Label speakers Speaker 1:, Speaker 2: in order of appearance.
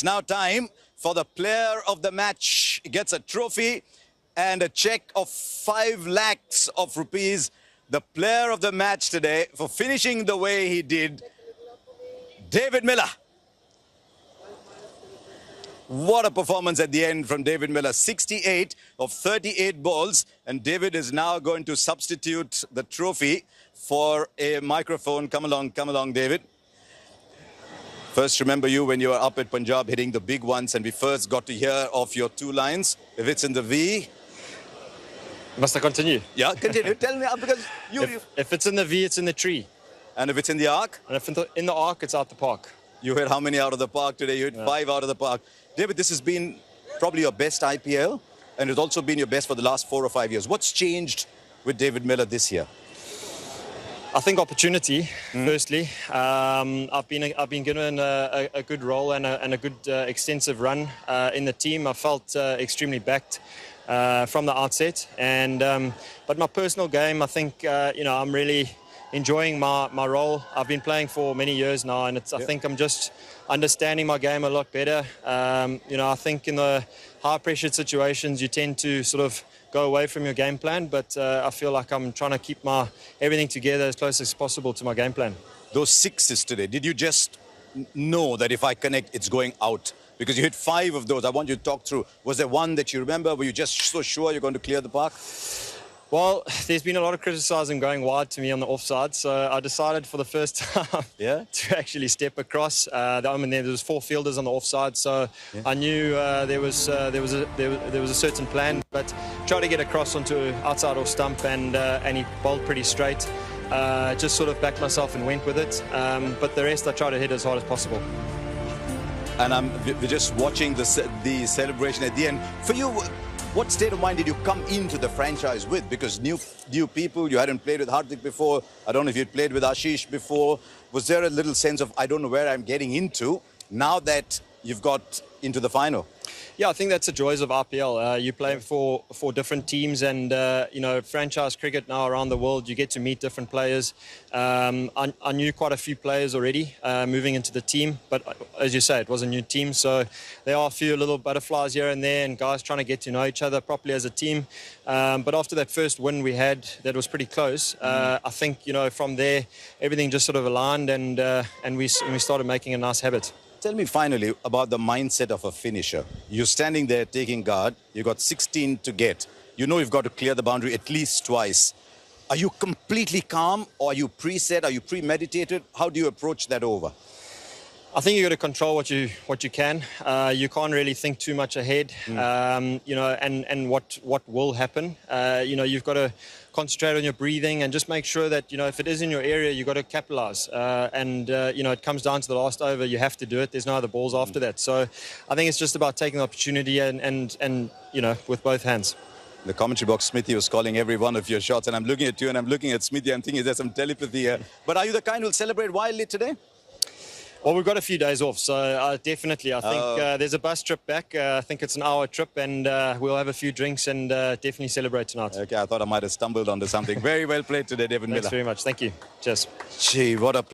Speaker 1: It's now time for the player of the match. He gets a trophy and a check of 5 lakhs of rupees. The player of the match today for finishing the way he did, David Miller. What a performance at the end from David Miller. 68 of 38 balls. And David is now going to substitute the trophy for a microphone. Come along, David. First, remember you when you were up at Punjab hitting the big ones, and we first got to hear of your 2 lines. If it's in the V...
Speaker 2: Must I continue?
Speaker 1: Yeah, continue. Tell me, because
Speaker 2: if it's in the V, it's in the tree.
Speaker 1: And if it's in the arc?
Speaker 2: And if in the arc, it's out the park.
Speaker 1: You hit how many out of the park today? You hit 5 out of the park. David, this has been probably your best IPL, and it's also been your best for the last 4 or 5 years. What's changed with David Miller this year?
Speaker 2: I think opportunity, firstly. I've been given a good role and a good extensive run in the team. I felt extremely backed from the outset. But my personal game, I think, I'm really enjoying my role. I've been playing for many years now, and I think I'm just understanding my game a lot better. I think in the high-pressured situations, you tend to sort of go away from your game plan, but I feel like I'm trying to keep everything together as close as possible to my game plan.
Speaker 1: Those 6s today, did you just know that if I connect, it's going out? Because you hit 5 of those. I want you to talk through. Was there one that you remember? Were you just so sure you're going to clear the park?
Speaker 2: Well, there's been a lot of criticism going wide to me on the offside, so I decided for the first time to actually step across. There was 4 fielders on the offside, so I knew there was a certain plan, but tried to get across onto outside off stump, and he bowled pretty straight. Just sort of backed myself and went with it, but the rest I tried to hit as hard as possible.
Speaker 1: And we're just watching the celebration at the end. For you, what state of mind did you come into the franchise with? Because new people, you hadn't played with Hardik before. I don't know if you'd played with Ashish before. Was there a little sense of, I don't know where I'm getting into, now that you've got into the final?
Speaker 2: Yeah, I think that's the joys of RPL. You play for different teams, and franchise cricket now around the world, you get to meet different players. I knew quite a few players already moving into the team, but as you say, it was a new team, so there are a few little butterflies here and there, and guys trying to get to know each other properly as a team. But after that first win we had, that was pretty close. I think from there everything just sort of aligned, and we started making a nice habit.
Speaker 1: Tell me finally about the mindset of a finisher. You're standing there taking guard. You've got 16 to get. You know you've got to clear the boundary at least twice. Are you completely calm, or are you preset? Are you premeditated? How do you approach that over?
Speaker 2: I think you've got to control what you can. You can't really think too much ahead, and what will happen. You've got to concentrate on your breathing and just make sure that, if it is in your area, you've got to capitalize. It comes down to the last over, you have to do it. There's no other balls after that. So I think it's just about taking the opportunity and with both hands.
Speaker 1: In the commentary box, Smithy was calling every one of your shots, and I'm looking at you and I'm looking at Smithy. I'm thinking there's some telepathy here. But are you the kind who'll celebrate wildly today?
Speaker 2: Well, we've got a few days off, so definitely. I think there's a bus trip back. I think it's an hour trip, and we'll have a few drinks and definitely celebrate tonight.
Speaker 1: Okay, I thought I might have stumbled onto something. Very well played today, David Miller.
Speaker 2: Thanks very much. Thank you. Cheers.
Speaker 1: Gee, what a...